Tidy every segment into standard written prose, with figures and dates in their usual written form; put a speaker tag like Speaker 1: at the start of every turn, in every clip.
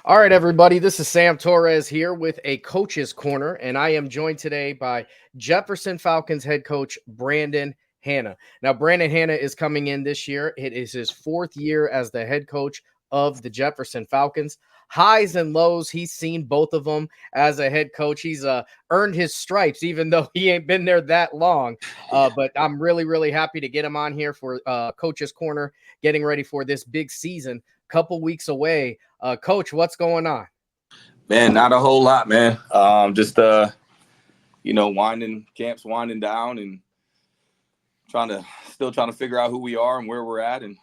Speaker 1: All right, everybody. This is Sam Torres here with a coach's corner, and I am joined today by Jefferson Falcons head coach Brandon Hanna. Now, Brandon Hanna is coming in this year. It is his fourth year as the head coach of the Jefferson Falcons. Highs and lows, he's seen both of them as a head coach. He's earned his stripes, even though he ain't been there that long. But I'm really, really happy to get him on here for Coach's Corner, getting ready for this big season. Couple weeks away. Coach, what's going on?
Speaker 2: Man, not a whole lot, man. Just winding down and trying to figure out who we are and where we're at and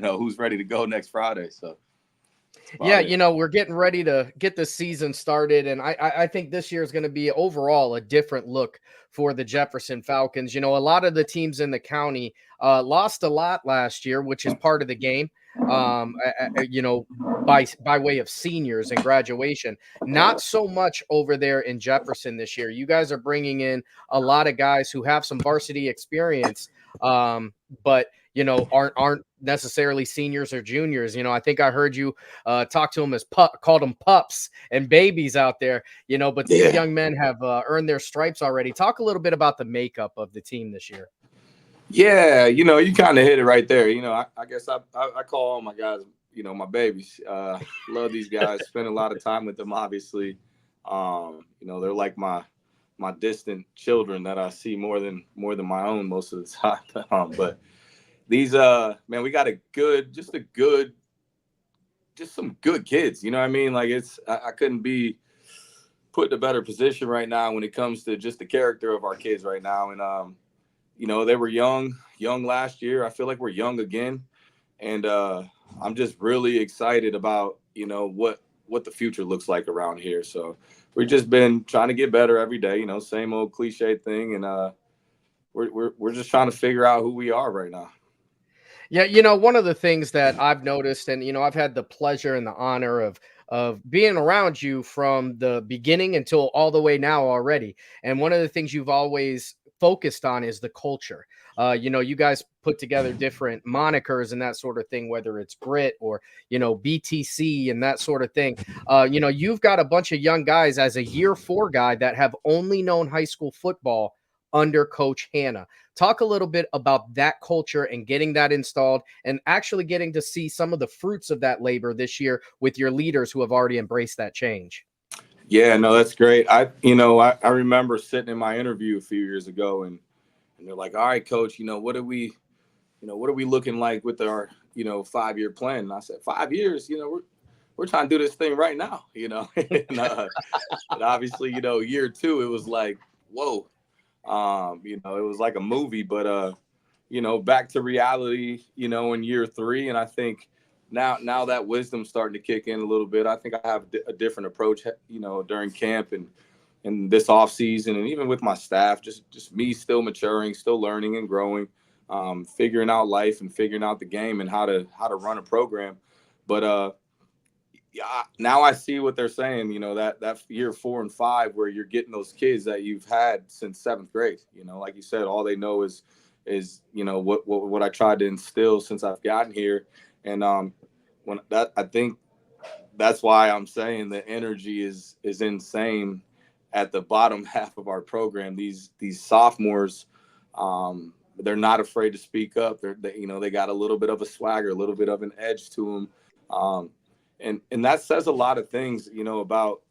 Speaker 2: who's ready to go next Friday. So
Speaker 1: Yeah,
Speaker 2: it.
Speaker 1: we're getting ready to get the season started, and I think this year is going to be overall a different look for the Jefferson Falcons. A lot of the teams in the county lost a lot last year, which is part of the game. Um, by way of seniors and graduation, not so much over there in Jefferson this year. You guys are bringing in a lot of guys who have some varsity experience, but aren't necessarily seniors or juniors. I think I heard you talk to them as called them pups and babies out there. But these
Speaker 2: Yeah.
Speaker 1: young men have earned their stripes already. Talk a little bit about the makeup of the team this year.
Speaker 2: Yeah, you kind of hit it right there. I guess I call all my guys, my babies. Love these guys. Spend a lot of time with them, obviously. They're like my distant children that I see more than my own most of the time. But these man, we got just some good kids. You know what I mean? Like I couldn't be put in a better position right now when it comes to just the character of our kids right now. And they were young last year. I feel like we're young again, and I'm just really excited about what the future looks like around here. So we've just been trying to get better every day. Same old cliche thing, and we're just trying to figure out who we are right now.
Speaker 1: Yeah, one of the things that I've noticed, and I've had the pleasure and the honor of being around you from the beginning until all the way now already. And one of the things you've always focused on is the culture. You guys put together different monikers and that sort of thing, whether it's grit or BTC and that sort of thing. You've got a bunch of young guys as a year four guy that have only known high school football under Coach Hanna. Talk a little bit about that culture and getting that installed and actually getting to see some of the fruits of that labor this year with your leaders who have already embraced that change.
Speaker 2: Yeah, no, that's great. I remember sitting in my interview a few years ago, and they're like, "All right, coach, what are we looking like with our 5-year plan?" And I said, "5 years? We're trying to do this thing right now, and obviously, year two, it was like, whoa, it was like a movie, but back to reality, in year three. And I think now that wisdom's starting to kick in a little bit. I think I have a different approach, during camp and this off season, and even with my staff, just me still maturing, still learning and growing, figuring out life and figuring out the game and how to run a program. But yeah, now I see what they're saying. That year 4 and 5 where you're getting those kids that you've had since seventh grade. Like you said, all they know is what I tried to instill since I've gotten here. And when that I think that's why I'm saying the energy is insane at the bottom half of our program. These sophomores, they're not afraid to speak up. They got a little bit of a swagger, a little bit of an edge to them, and that says a lot of things, about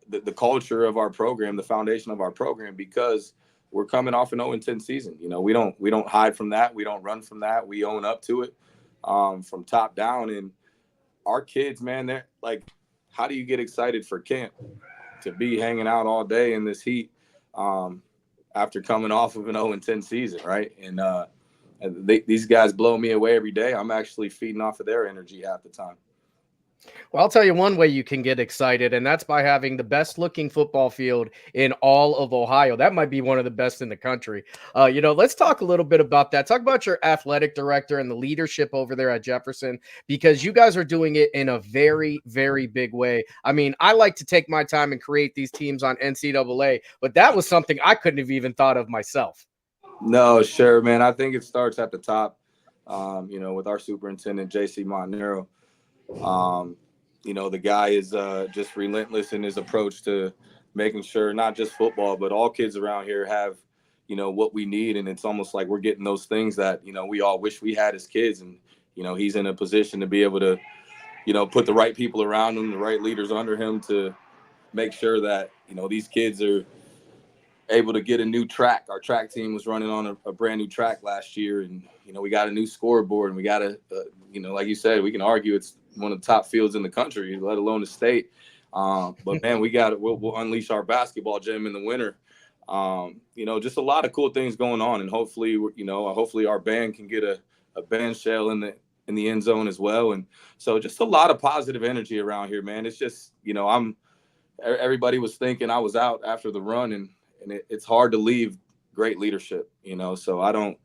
Speaker 2: the culture of our program, the foundation of our program, because we're coming off an 0-10 season. We don't hide from that. We don't run from that. We own up to it, from top down. And our kids, man, they're like, how do you get excited for camp to be hanging out all day in this heat, after coming off of an 0-10 season, right? And these guys blow me away every day. I'm actually feeding off of their energy half the time.
Speaker 1: Well, I'll tell you one way you can get excited, and that's by having the best looking football field in all of Ohio. That might be one of the best in the country. Let's talk a little bit about that. Talk about your athletic director and the leadership over there at Jefferson, because you guys are doing it in a very, very big way. I mean, I like to take my time and create these teams on NCAA, but that was something I couldn't have even thought of myself.
Speaker 2: No, sure, man. I think it starts at the top, with our superintendent, JC Montanero. the guy is just relentless in his approach to making sure not just football, but all kids around here have, what we need. And it's almost like we're getting those things that, we all wish we had as kids. And, he's in a position to be able to, put the right people around him, the right leaders under him to make sure that, these kids are able to get a new track. Our track team was running on a brand new track last year, and we got a new scoreboard, and we got like you said, we can argue it's one of the top fields in the country, let alone the state. But man, we'll unleash our basketball gym in the winter. Just a lot of cool things going on, and hopefully our band can get a band shell in the end zone as well. And so just a lot of positive energy around here, man. It's just everybody was thinking I was out after the run, and it's hard to leave great leadership, so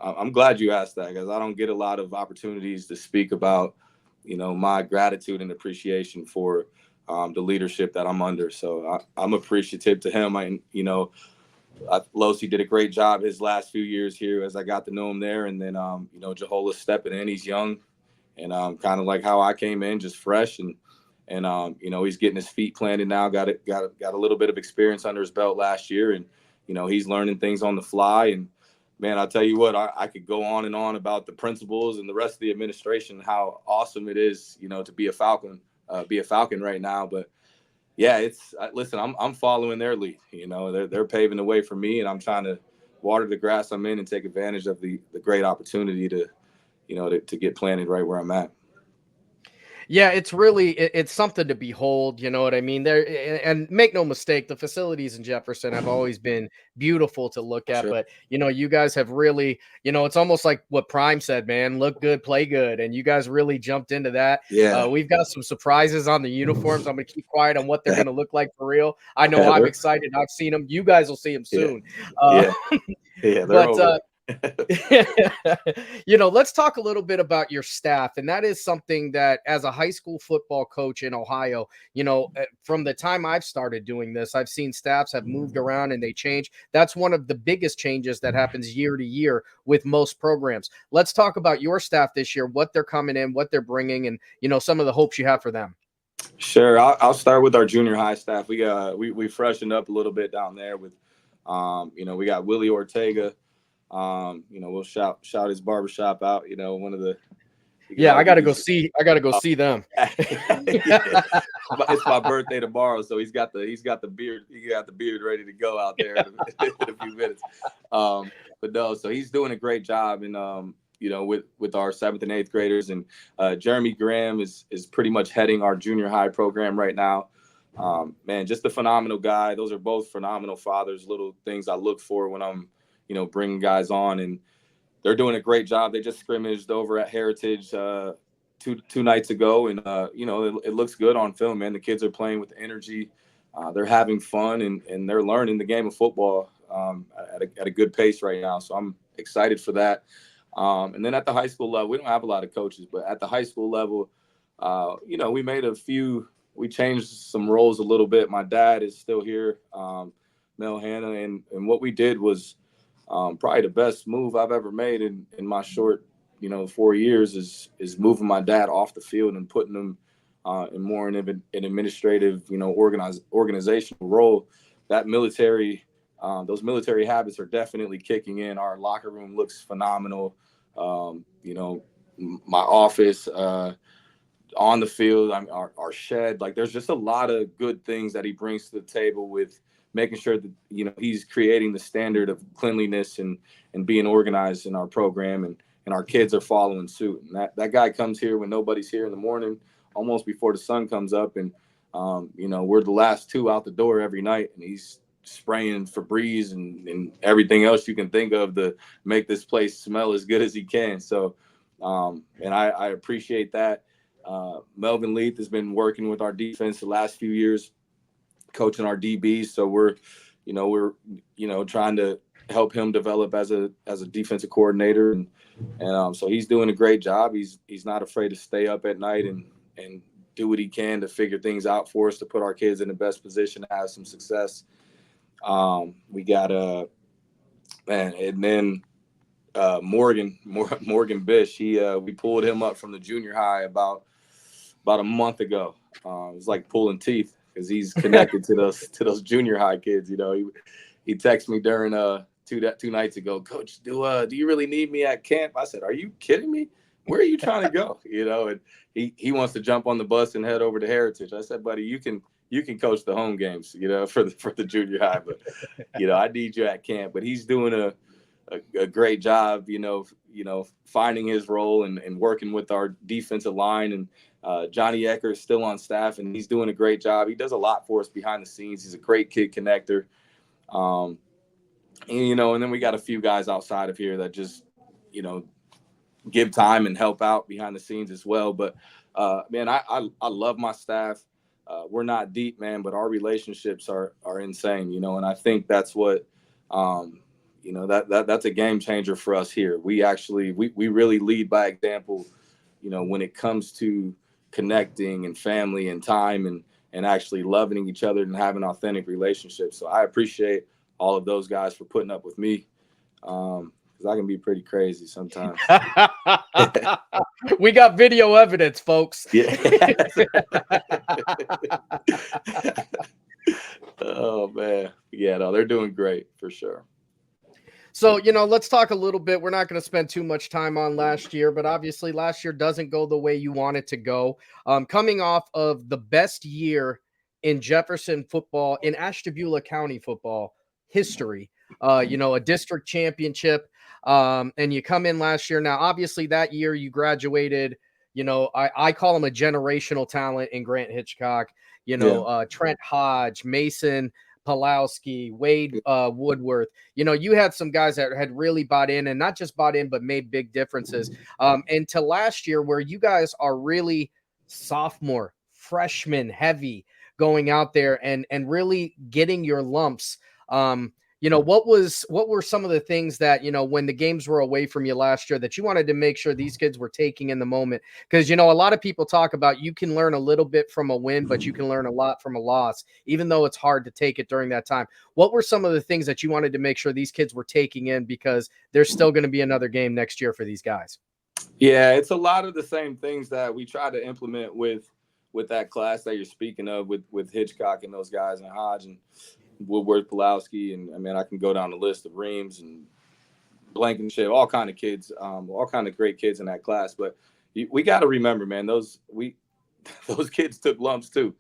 Speaker 2: I'm glad you asked that, because I don't get a lot of opportunities to speak about, my gratitude and appreciation for the leadership that I'm under. So I'm appreciative to him. Losi did a great job his last few years here as I got to know him there. And then, Jahola's stepping in, he's young, and kind of like how I came in, just fresh. And he's getting his feet planted now. Got a little bit of experience under his belt last year, and he's learning things on the fly. And man, I'll tell you what, I could go on and on about the principals and the rest of the administration, how awesome it is, to be a Falcon right now. But yeah, listen, I'm following their lead. They're paving the way for me, and I'm trying to water the grass I'm in and take advantage of the great opportunity to get planted right where I'm at.
Speaker 1: Yeah, it's something to behold, you know what I mean? There and make no mistake, the facilities in Jefferson have always been beautiful to look at,
Speaker 2: Sure.
Speaker 1: but you guys have really, it's almost like what Prime said, man, look good, play good, and you guys really jumped into that.
Speaker 2: Yeah.
Speaker 1: We've got some surprises on the uniforms. I'm going to keep quiet on what they're going to look like for real. I know
Speaker 2: Yeah,
Speaker 1: I'm excited. I've seen them. You guys will see them
Speaker 2: yeah,
Speaker 1: soon. Uh,
Speaker 2: yeah, yeah, they're
Speaker 1: but
Speaker 2: over.
Speaker 1: let's talk a little bit about your staff. And that is something that, as a high school football coach in Ohio, from the time I've started doing this, I've seen staffs have moved around and they change. That's one of the biggest changes that happens year to year with most programs. Let's talk about your staff this year, what they're coming in, what they're bringing, and, some of the hopes you have for them.
Speaker 2: Sure. I'll start with our junior high staff. We freshened up a little bit down there with, we got Willie Ortega. We'll shout his barbershop out. One of the,
Speaker 1: Yeah, I got to go see. I got to go see them.
Speaker 2: Yeah. It's my birthday tomorrow, so he's got the beard. He got the beard ready to go out there in a few minutes. But no, so he's doing a great job, and with our 7th and 8th graders, and Jeremy Graham is pretty much heading our junior high program right now. Man, just a phenomenal guy. Those are both phenomenal fathers. Little things I look for when I'm bringing guys on, and they're doing a great job. They just scrimmaged over at Heritage two nights ago, and it looks good on film, man. The kids are playing with energy. They're having fun, and they're learning the game of football at a good pace right now. So I'm excited for that. And then at the high school level, we don't have a lot of coaches, but at the high school level, we changed some roles a little bit. My dad is still here, Mel Hanna, and what we did was probably the best move I've ever made in my short, 4 years is moving my dad off the field and putting him in more an administrative, organizational role. That those military habits are definitely kicking in. Our locker room looks phenomenal. My office, on the field, our shed, like there's just a lot of good things that he brings to the table with making sure that, he's creating the standard of cleanliness and being organized in our program, and our kids are following suit. And that guy comes here when nobody's here in the morning, almost before the sun comes up. And, we're the last 2 out the door every night, and he's spraying Febreze and everything else you can think of to make this place smell as good as he can. So, and I appreciate that. Melvin Leith has been working with our defense the last few years, coaching our DBs. So we're trying to help him develop as a defensive coordinator. And so he's doing a great job. He's not afraid to stay up at night and do what he can to figure things out for us, to put our kids in the best position to have some success. We got and then Morgan Bish. We pulled him up from the junior high about about a month ago. It was like pulling teeth because he's connected to those junior high kids. You know, he texted me during two nights ago, Coach, do you really need me at camp? I said, are you kidding me? Where are you trying to go? You know, and he wants to jump on the bus and head over to Heritage. I said, buddy, you can coach the home games, you know, for the junior high, but you know, I need you at camp. But he's doing a great job, finding his role and working with our defensive line. And Johnny Ecker is still on staff, and he's doing a great job. He does a lot for us behind the scenes. He's a great kid connector. And then we got a few guys outside of here that just, give time and help out behind the scenes as well. But man, I love my staff. We're not deep, man, but our relationships are insane, and I think that's what, that's a game changer for us here. We actually, we really lead by example, when it comes to connecting and family and time and actually loving each other and having authentic relationships. So I appreciate all of those guys for putting up with me. Because I can be pretty crazy sometimes.
Speaker 1: We got video evidence, folks.
Speaker 2: Yeah. Oh, man. Yeah, no, they're doing great for sure.
Speaker 1: So, let's talk a little bit. We're not going to spend too much time on last year, but obviously last year doesn't go the way you want it to go. Coming off of the best year in Jefferson football, in Ashtabula County football history, a district championship. And you come in last year. Now, obviously that year you graduated, I call him a generational talent in Grant Hitchcock, Trent Hodge, Mason Pulowski, Wade Woodworth. You had some guys that had really bought in, and not just bought in, but made big differences. And to last year, where you guys are really sophomore, freshman heavy going out there and really getting your lumps. What were some of the things that, when the games were away from you last year that you wanted to make sure these kids were taking in the moment? Because, a lot of people talk about you can learn a little bit from a win, but you can learn a lot from a loss, even though it's hard to take it during that time. What were some of the things that you wanted to make sure these kids were taking in, because there's still going to be another game next year for these guys?
Speaker 2: Yeah, it's a lot of the same things that we try to implement with that class that you're speaking of with Hitchcock and those guys and Hodge and Woodward, Pulowski, and I mean I can go down the list of Reams and Blankenship, all kind of kids, all kind of great kids in that class. But we got to remember, man, those kids took lumps too,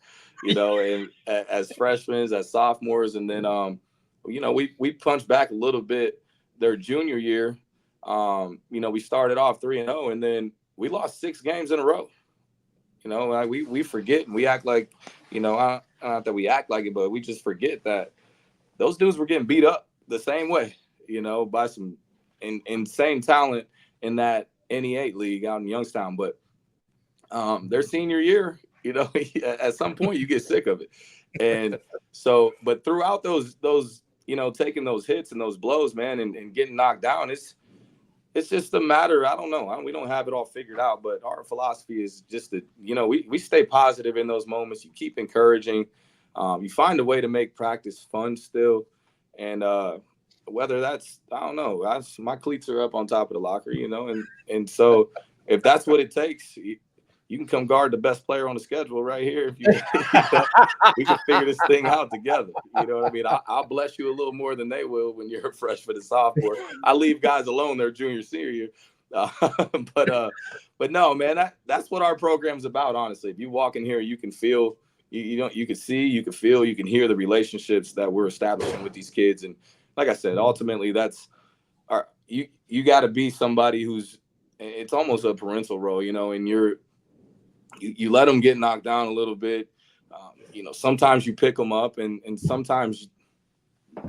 Speaker 2: and as freshmen, as sophomores, and then we punched back a little bit their junior year. We started off 3-0, and then we lost 6 games in a row. We forget and we act like, not that we act like it, but we just forget that those dudes were getting beat up the same way, by some insane talent in that NE8 league out in Youngstown. But their senior year, at some point you get sick of it. And so, but throughout those taking those hits and those blows, man, and getting knocked down, it's just a matter. I don't know. We don't have it all figured out, but our philosophy is just that, we stay positive in those moments. You keep encouraging. You find a way to make practice fun still. And whether that's, I don't know, my cleats are up on top of the locker, and so if that's what it takes, you can come guard the best player on the schedule right here. If we can figure this thing out together. You know what I mean? I'll bless you a little more than they will when you're a freshman and sophomore. I leave guys alone their junior, senior. But no, man, that's what our program's about. Honestly, if you walk in here, you can feel, you can see, you can feel, you can hear the relationships that we're establishing with these kids. And like I said, ultimately, that's you got to be somebody who's, it's almost a parental role, and you let them get knocked down a little bit. Sometimes you pick them up and sometimes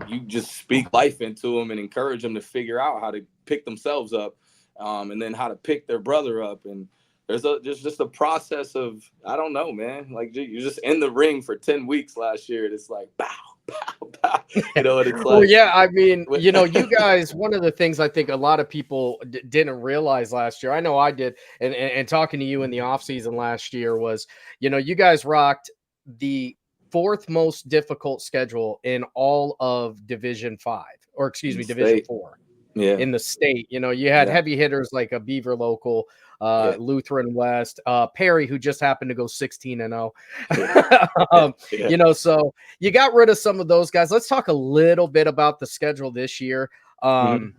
Speaker 2: you just speak life into them and encourage them to figure out how to pick themselves up, and then how to pick their brother up. And there's just a process of, I don't know, man, like you're just in the ring for 10 weeks last year. And it's like, bow, bow, bow. And it's like,
Speaker 1: well, yeah, I mean, you guys, one of the things I think a lot of people didn't realize last year, I know I did, and talking to you in the offseason last year was, you guys rocked the 4th most difficult schedule in all of Division 5, or excuse me, Division 4.
Speaker 2: Yeah.
Speaker 1: in the state. You know, you had
Speaker 2: Yeah.
Speaker 1: heavy hitters like a Beaver local,
Speaker 2: Yeah.
Speaker 1: Lutheran West, Perry, who just happened to go 16-0.
Speaker 2: Yeah. Yeah. Yeah.
Speaker 1: You know, so you got rid of some of those guys. Let's talk a little bit about the schedule this year.
Speaker 2: Mhm.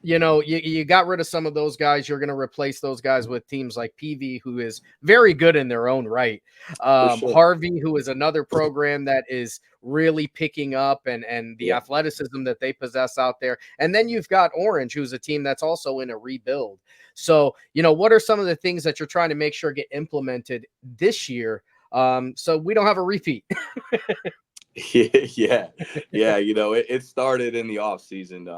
Speaker 1: You know, you got rid of some of those guys. You're going to replace those guys with teams like PV, who is very good in their own right.
Speaker 2: For sure.
Speaker 1: Harvey, who is another program that is really picking up, and the
Speaker 2: Yeah.
Speaker 1: athleticism that they possess out there. And then you've got Orange, who's a team that's also in a rebuild. So, you know, what are some of the things that you're trying to make sure get implemented this year, so we don't have a repeat?
Speaker 2: Yeah. Yeah. You know, it started in the off season.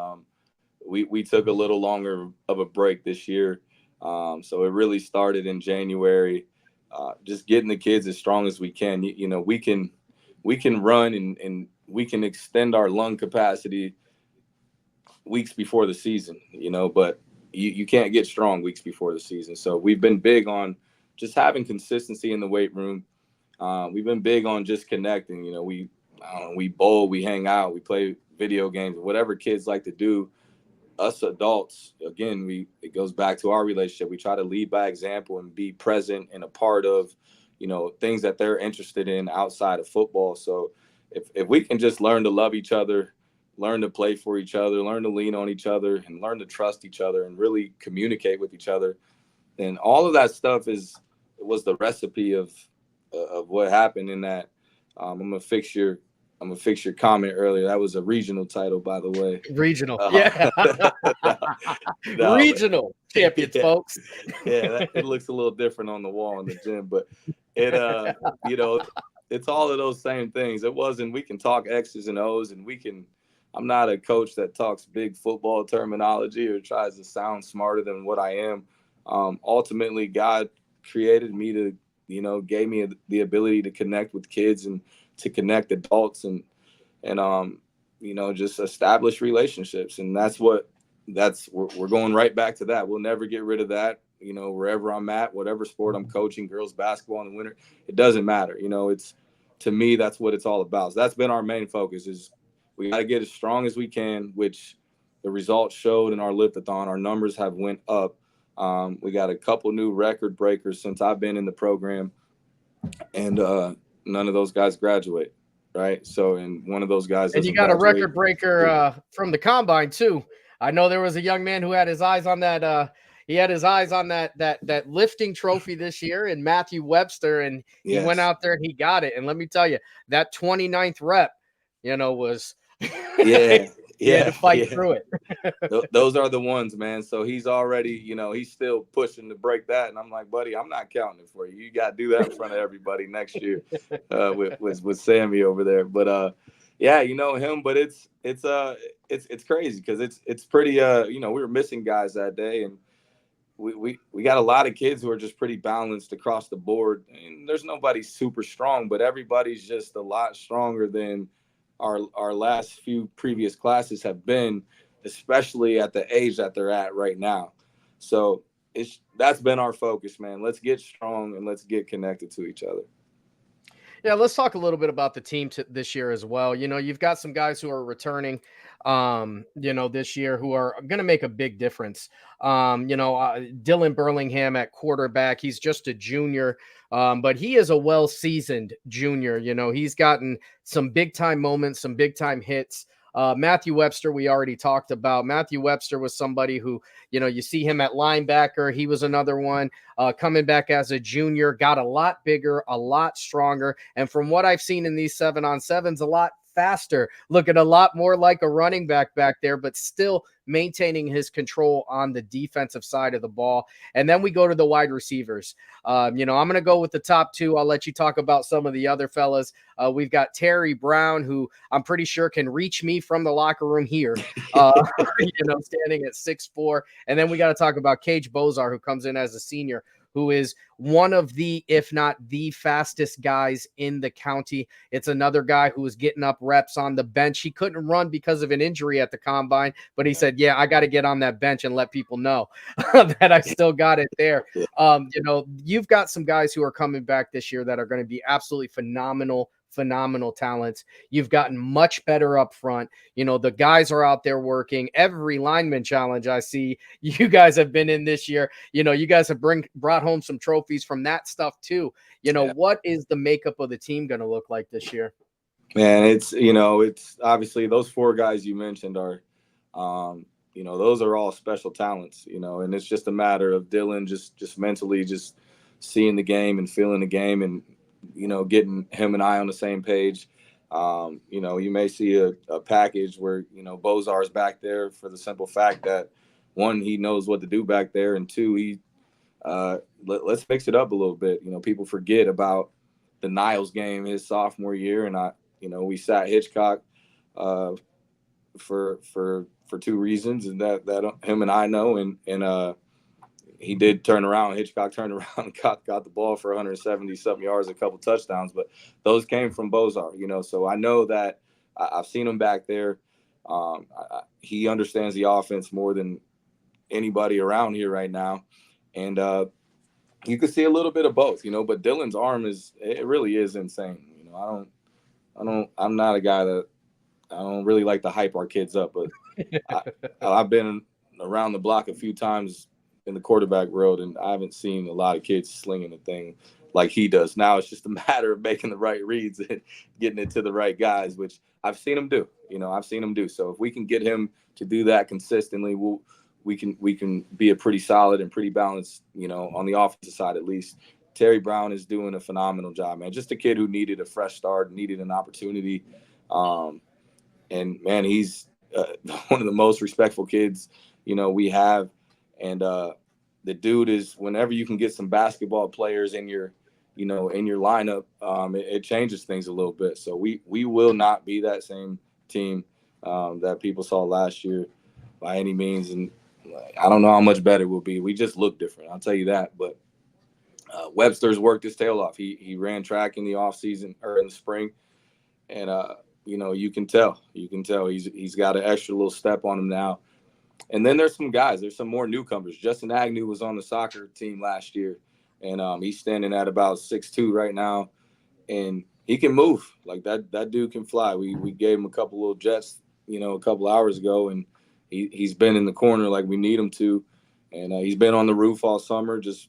Speaker 2: We took a little longer of a break this year. So it really started in January. Just getting the kids as strong as we can. You know, we can run and we can extend our lung capacity weeks before the season, you know, but you can't get strong weeks before the season. So we've been big on just having consistency in the weight room. We've been big on just connecting. You know, we bowl, we hang out, we play video games, whatever kids like to do. Us adults, again, it goes back to our relationship. We try to lead by example and be present and a part of, you know, things that they're interested in outside of football. So if we can just learn to love each other, learn to play for each other, learn to lean on each other, and learn to trust each other and really communicate with each other, then all of that stuff was the recipe of what happened in that. I'm gonna fix your comment earlier. That was a regional title, by the way.
Speaker 1: Regional.
Speaker 2: Uh,
Speaker 1: Yeah.
Speaker 2: no, no, but
Speaker 1: Regional champions,
Speaker 2: yeah,
Speaker 1: folks.
Speaker 2: yeah, it looks a little different on the wall in the gym, but it you know, it's all of those same things. It wasn't. We can talk X's and O's, and we can. I'm not a coach that talks big football terminology or tries to sound smarter than what I am. Ultimately, God created me to, you know, gave me the ability to connect with kids and to connect adults and you know, just establish relationships, and we're going right back to that. We'll never get rid of that. You know, wherever I'm at, whatever sport I'm coaching, girls basketball in the winter, it doesn't matter. You know, it's, to me, that's what it's all about. So that's been our main focus, is we got to get as strong as we can, which the results showed in our liftathon. Our numbers have went up. We got a couple new record breakers since I've been in the program, and none of those guys graduate, right? So, and one of those guys
Speaker 1: And you
Speaker 2: doesn't
Speaker 1: got a
Speaker 2: graduate.
Speaker 1: record breaker from the combine too. I know there was a young man who had his eyes on that. He had his eyes on that lifting trophy this year, and Matthew Webster, and he went
Speaker 2: Yes.
Speaker 1: out there and he got it. And let me tell you, that 29th rep, you know, was
Speaker 2: Yeah.
Speaker 1: he had to
Speaker 2: Yeah.
Speaker 1: fight
Speaker 2: Yeah.
Speaker 1: through it.
Speaker 2: Those are the ones, man. So he's already, you know, he's still pushing to break that, and I'm like, buddy, I'm not counting it for you. You got to do that in front of everybody next year, with Sammy over there. But yeah, you know him. But it's crazy because it's pretty. You know, we were missing guys that day, and we got a lot of kids who are just pretty balanced across the board. And there's nobody super strong, but everybody's just a lot stronger than our last few previous classes have been, especially at the age that they're at right now. So that's been our focus, man. Let's get strong and let's get connected to each other.
Speaker 1: Yeah, let's talk a little bit about the team this year as well. You know, you've got some guys who are returning, you know, this year who are going to make a big difference. You know, Dylan Burlingham at quarterback, he's just a junior, but he is a well-seasoned junior. You know, he's gotten some big-time moments, some big-time hits. Matthew Webster, we already talked about. Matthew Webster was somebody who, you know, you see him at linebacker. He was another one coming back as a junior, got a lot bigger, a lot stronger. And from what I've seen in these 7-on-7s, a lot faster, looking a lot more like a running back there, but still maintaining his control on the defensive side of the ball. And then we go to the wide receivers. You know, I'm going to go with the top two. I'll let you talk about some of the other fellas. We've got Terry Brown, who I'm pretty sure can reach me from the locker room here, you know, standing at 6'4". And then we got to talk about Cage Bozar, who comes in as a senior, who is one of the, if not the fastest guys in the county. It's another guy who was getting up reps on the bench. He couldn't run because of an injury at the combine, but he said, yeah, I got to get on that bench and let people know that I still got it there. You know, you've got some guys who are coming back this year that are going to be absolutely phenomenal phenomenal talents. You've gotten much better up front. You know, the guys are out there working. Every lineman challenge I see you guys have been in this year, you know, you guys have brought home some trophies from that stuff too. You know,
Speaker 2: Yeah.
Speaker 1: what is the makeup of the team going to look like this year?
Speaker 2: Man, it's obviously those four guys you mentioned are, um, those are all special talents, and it's just a matter of Dylan just mentally just seeing the game and feeling the game and, getting him and I on the same page. You may see a package where, Bozar's back there for the simple fact that one, he knows what to do back there, and two, let's mix it up a little bit. People forget about the Niles game his sophomore year, and we sat Hitchcock uh, for two reasons, and that him and I know, and he did turn around. Hitchcock turned around and got the ball for 170 something yards, a couple touchdowns, but those came from Bozar. So I know that I've seen him back there. He understands the offense more than anybody around here right now, and you could see a little bit of both, but Dylan's arm it really is insane. I'm not a guy that I don't really like to hype our kids up, but I, I've been around the block a few times in the quarterback world, and I haven't seen a lot of kids slinging the thing like he does. Now it's just a matter of making the right reads and getting it to the right guys, which I've seen him do. I've seen him do. So if we can get him to do that consistently, we can be a pretty solid and pretty balanced, on the offensive side at least. Terry Brown is doing a phenomenal job, man. Just a kid who needed a fresh start, needed an opportunity. Um, and man, he's one of the most respectful kids, we have. And the dude is, whenever you can get some basketball players in your lineup, it changes things a little bit. So we will not be that same team that people saw last year by any means. And I don't know how much better we'll be. We just look different, I'll tell you that. But Webster's worked his tail off. He ran track in the off season or in the spring, and you can tell he's got an extra little step on him now. And then there's some guys. There's some more newcomers. Justin Agnew was on the soccer team last year, and he's standing at about 6'2" right now, and he can move like that. That dude can fly. We gave him a couple little jets, a couple hours ago, and he's been in the corner like we need him to, and he's been on the roof all summer, just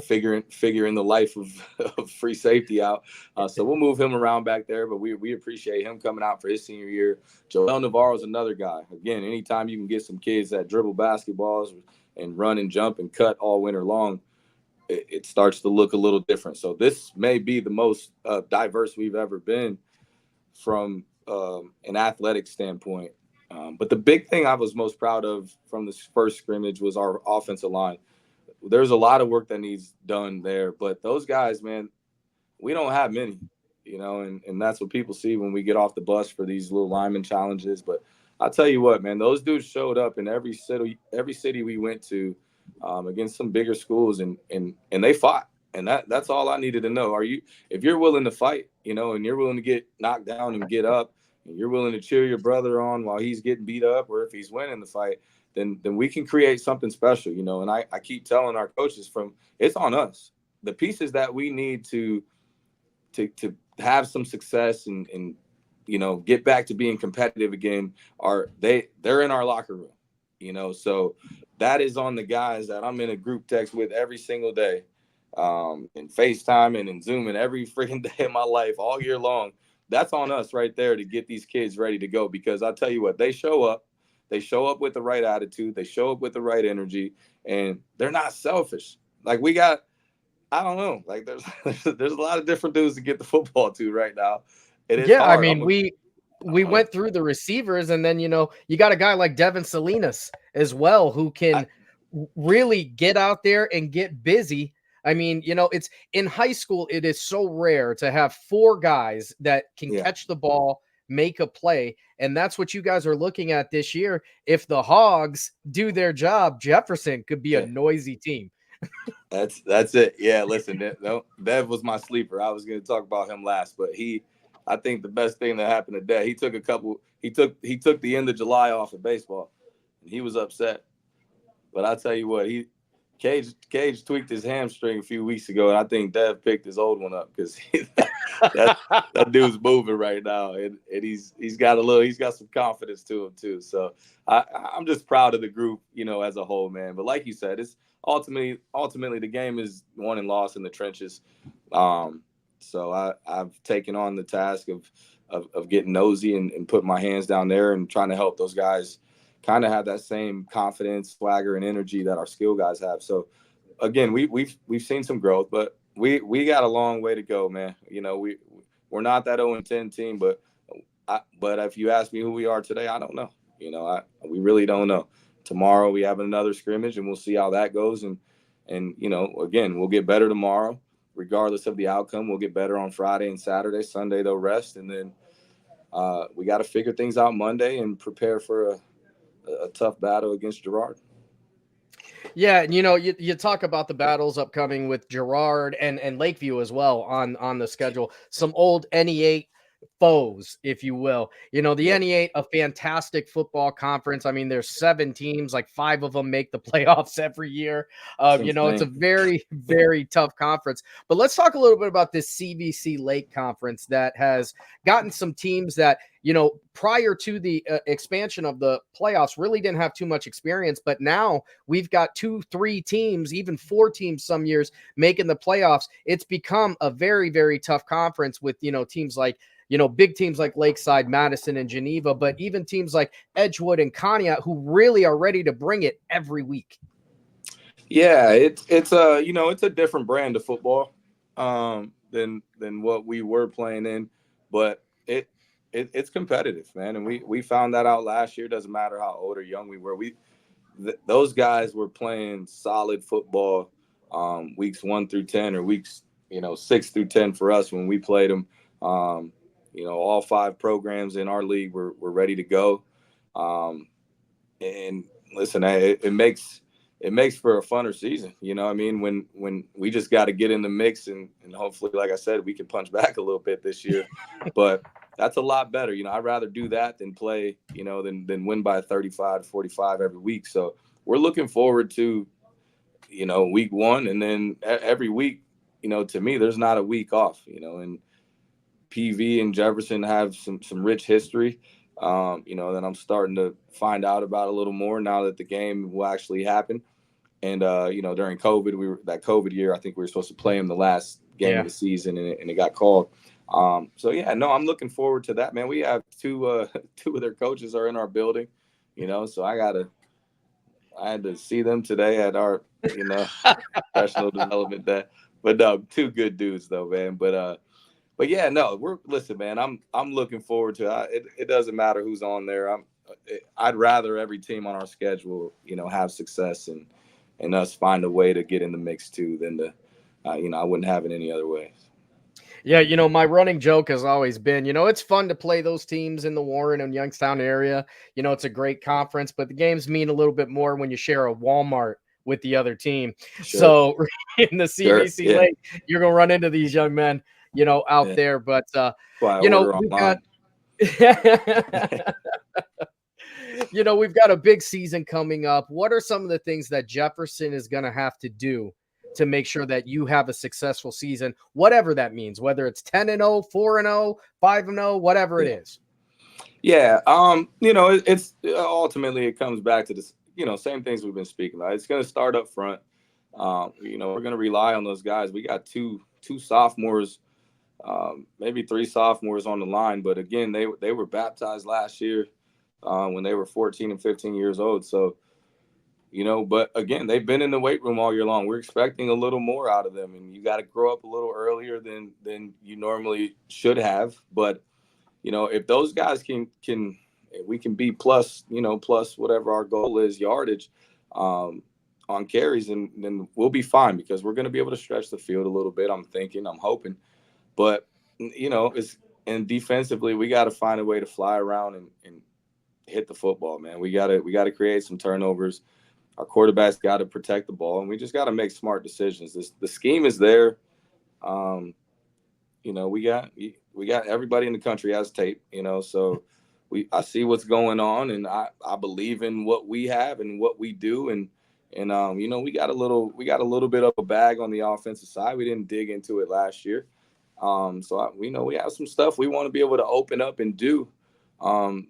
Speaker 2: figuring the life of free safety out. So we'll move him around back there, but we appreciate him coming out for his senior year. Joel Navarro is another guy. Again, anytime you can get some kids that dribble basketballs and run and jump and cut all winter long, it starts to look a little different. So this may be the most diverse we've ever been from an athletic standpoint. But the big thing I was most proud of from this first scrimmage was our offensive line. There's a lot of work that needs done there, but those guys, man, we don't have many, and that's what people see when we get off the bus for these little lineman challenges. But I'll tell you what, man, those dudes showed up in every city we went to, against some bigger schools, and they fought. And that's all I needed to know. If you're willing to fight, and you're willing to get knocked down and get up, and you're willing to cheer your brother on while he's getting beat up, or if he's winning the fight, then we can create something special, And I keep telling our coaches it's on us. The pieces that we need to have some success and get back to being competitive again they're in our locker room, so that is on the guys that I'm in a group text with every single day, and FaceTime and in Zoom and every freaking day of my life all year long. That's on us right there to get these kids ready to go, because I'll tell you what, they show up with the right attitude, they show up with the right energy, and they're not selfish. Like I don't know. Like there's a lot of different dudes to get the football to right now. It is
Speaker 1: Yeah, I
Speaker 2: hard.
Speaker 1: mean, we went through the receivers, and then you got a guy like Devin Salinas as well who
Speaker 2: I,
Speaker 1: can really get out there and get busy. I mean, it's in high school, it is so rare to have four guys that can
Speaker 2: yeah,
Speaker 1: catch the ball, make a play, and that's what you guys are looking at this year. If the Hogs do their job, Jefferson could be a
Speaker 2: yeah.
Speaker 1: noisy team.
Speaker 2: That's it. Yeah, listen, Dev was my sleeper. I was going to talk about him last, but I think the best thing that happened to Dev, he took the end of July off of baseball, and he was upset. But I tell you what, Cage tweaked his hamstring a few weeks ago, and I think Dev picked his old one up because that that dude's moving right now, and he's got some confidence to him too. So I'm just proud of the group, as a whole, man. But like you said, it's ultimately the game is won and lost in the trenches. Um, so I've taken on the task of getting nosy and putting my hands down there and trying to help those guys kind of have that same confidence, swagger, and energy that our skill guys have. So again, we've seen some growth, but we got a long way to go, man. We're not that 0-10 team, but if you ask me who we are today, I don't know. We really don't know. Tomorrow we have another scrimmage, and we'll see how that goes. And again, we'll get better tomorrow, regardless of the outcome. We'll get better on Friday and Saturday. Sunday they'll rest, and then we got to figure things out Monday and prepare for a tough battle against Girard.
Speaker 1: Yeah, and you talk about the battles upcoming with Girard and Lakeview as well on the schedule. Some old NE8 foes, if you will. The
Speaker 2: Yep.
Speaker 1: NE8, a fantastic football conference. I mean, there's 7 teams, like 5 of them make the playoffs every year.
Speaker 2: It's
Speaker 1: It's a
Speaker 2: insane.
Speaker 1: very, very tough conference. But let's talk a little bit about this CVC Lake conference that has gotten some teams that prior to the expansion of the playoffs, really didn't have too much experience. But now we've got 2, 3 teams, even 4 teams some years making the playoffs. It's become a very, very tough conference with, teams like, big teams like Lakeside, Madison, and Geneva, but even teams like Edgewood and Conneaut who really are ready to bring it every week.
Speaker 2: Yeah, it's a different brand of football than what we were playing in, but it's competitive, man. And we found that out last year. Doesn't matter how old or young we were. Those guys were playing solid football weeks 1 through 10, or weeks 6 through 10 for us when we played them. All 5 programs in our league were ready to go. And listen, it makes for a funner season. I mean, when we just got to get in the mix, and hopefully, like I said, we can punch back a little bit this year. But that's a lot better. I'd rather do that than play, than win by 35 to 45 every week. So we're looking forward to, week 1, and then every week, to me, there's not a week off. And PV and Jefferson have some rich history. That I'm starting to find out about a little more now that the game will actually happen. And during COVID, that COVID year, I think we were supposed to play him the last game of
Speaker 1: Yeah.
Speaker 2: the season, and it got called. So yeah, no, I'm looking forward to that, man. We have two two of their coaches are in our building, so I had to see them today at our professional development day. But no, two good dudes though, man. But yeah, no, listen, man. I'm looking forward to it. It doesn't matter who's on there. I'd rather every team on our schedule, have success and us find a way to get in the mix too than I wouldn't have it any other way.
Speaker 1: Yeah, my running joke has always been, it's fun to play those teams in the Warren and Youngstown area. It's a great conference, but the games mean a little bit more when you share a Walmart with the other team.
Speaker 2: Sure,
Speaker 1: So in the
Speaker 2: sure,
Speaker 1: CVC
Speaker 2: yeah,
Speaker 1: Lake, you're going to run into these young men, out
Speaker 2: yeah.
Speaker 1: there. But,
Speaker 2: That's why I order
Speaker 1: we've got,
Speaker 2: online.
Speaker 1: we've got a big season coming up. What are some of the things that Jefferson is going to have to do to make sure that you have a successful season, whatever that means, whether it's 10-0, 4-0, 5-0, whatever it
Speaker 2: Yeah,
Speaker 1: is?
Speaker 2: yeah. It's ultimately it comes back to this. Same things we've been speaking about. It's going to start up front. We're going to rely on those guys. We got two sophomores, maybe 3 sophomores on the line. But again, they were baptized last year when they were 14 and 15 years old. So, but again, they've been in the weight room all year long. We're expecting a little more out of them, and you got to grow up a little earlier than you normally should have. But if those guys can we can be plus whatever our goal is yardage on carries, and then we'll be fine because we're going to be able to stretch the field a little bit. I'm hoping, but it's and defensively we got to find a way to fly around and hit the football, man. We got to create some turnovers. Our quarterback's got to protect the ball, and we just got to make smart decisions. The scheme is there. Um, we got everybody in the country has tape, so I see what's going on, and I believe in what we have and what we do, and we got a little bit of a bag on the offensive side. We didn't dig into it last year. We know we have some stuff we want to be able to open up and do. Um,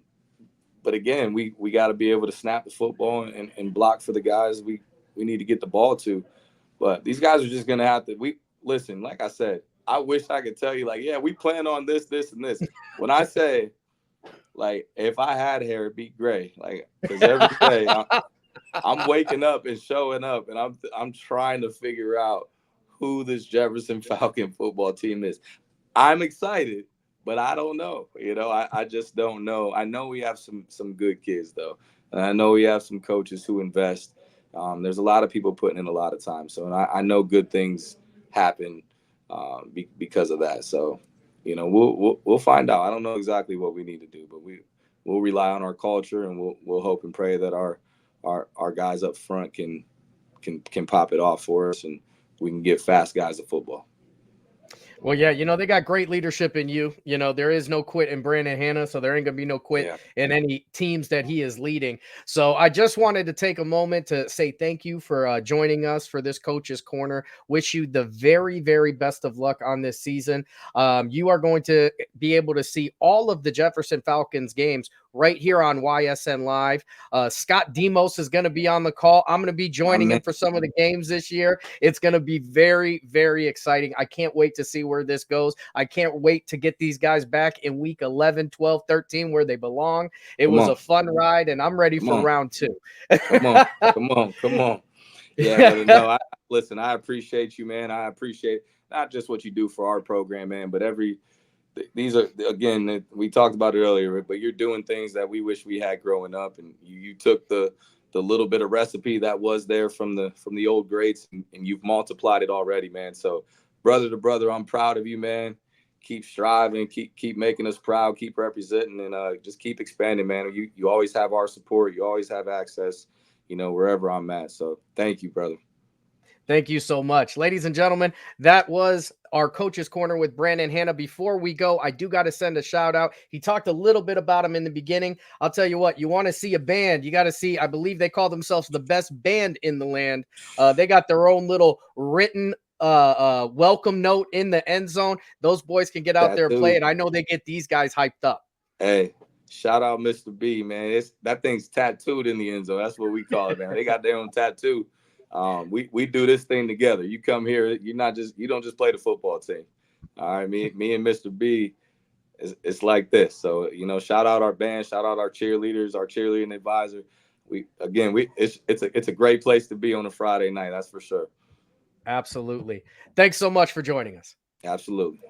Speaker 2: but again, we got to be able to snap the football and block for the guys we need to get the ball to. But these guys are just gonna have to. We listen, like I said, I wish I could tell you, like, yeah, we plan on this, this, and this. When I say, like, if I had hair, it'd be gray, like, because every day I'm waking up and showing up, and I'm trying to figure out who this Jefferson Falcon football team is. I'm excited, but I don't know. I just don't know. I know we have some good kids though, and I know we have some coaches who invest. There's a lot of people putting in a lot of time, so and I know good things happen because of that. So, we'll find out. I don't know exactly what we need to do, but we'll rely on our culture, and we'll hope and pray that our guys up front can pop it off for us, and we can get fast guys at football.
Speaker 1: Well, yeah, they got great leadership in you. There is no quit in Brandon Hanna, so there ain't going to be no quit
Speaker 2: Yeah.
Speaker 1: in any teams that he is leading. So I just wanted to take a moment to say thank you for joining us for this Coach's Corner. Wish you the very, very best of luck on this season. You are going to be able to see all of the Jefferson Falcons games right here on YSN Live. Scott Demos is going to be on the call. I'm going to be joining him for some of the games this year. It's going to be very, very exciting. I can't wait to see where this goes. I can't wait to get these guys back in week 11, 12, 13 where they belong. It was a fun ride, and I'm ready for round 2.
Speaker 2: Come on. Come on. Yeah, brother. No, listen, I appreciate you, man. I appreciate not just what you do for our program, man, but these are, again, we talked about it earlier, but you're doing things that we wish we had growing up, and you took the little bit of recipe that was there from the old greats, and you've multiplied it already, man. So brother to brother, I'm proud of you, man. Keep striving, keep making us proud, keep representing, and just keep expanding, man. You always have our support, you always have access, wherever I'm at. So thank you, brother.
Speaker 1: Thank you so much. Ladies and gentlemen, that was our Coach's Corner with Brandon Hanna. Before we go, I do got to send a shout out. He talked a little bit about him in the beginning. I'll tell you what, you want to see a band, you got to see, I believe they call themselves the best band in the land. They got their own little written welcome note in the end zone. Those boys can get out there and play, and I know they get these guys hyped up.
Speaker 2: Hey, shout out Mr. B, man. That thing's tattooed in the end zone. That's what we call it, man. They got their own tattoo. We do this thing together. You come here, you don't just play the football team. All right, me and Mr. B, it's like this. So shout out our band, shout out our cheerleaders, our cheerleading advisor. It's a great place to be on a Friday night. That's for sure.
Speaker 1: Absolutely. Thanks so much for joining us.
Speaker 2: Absolutely.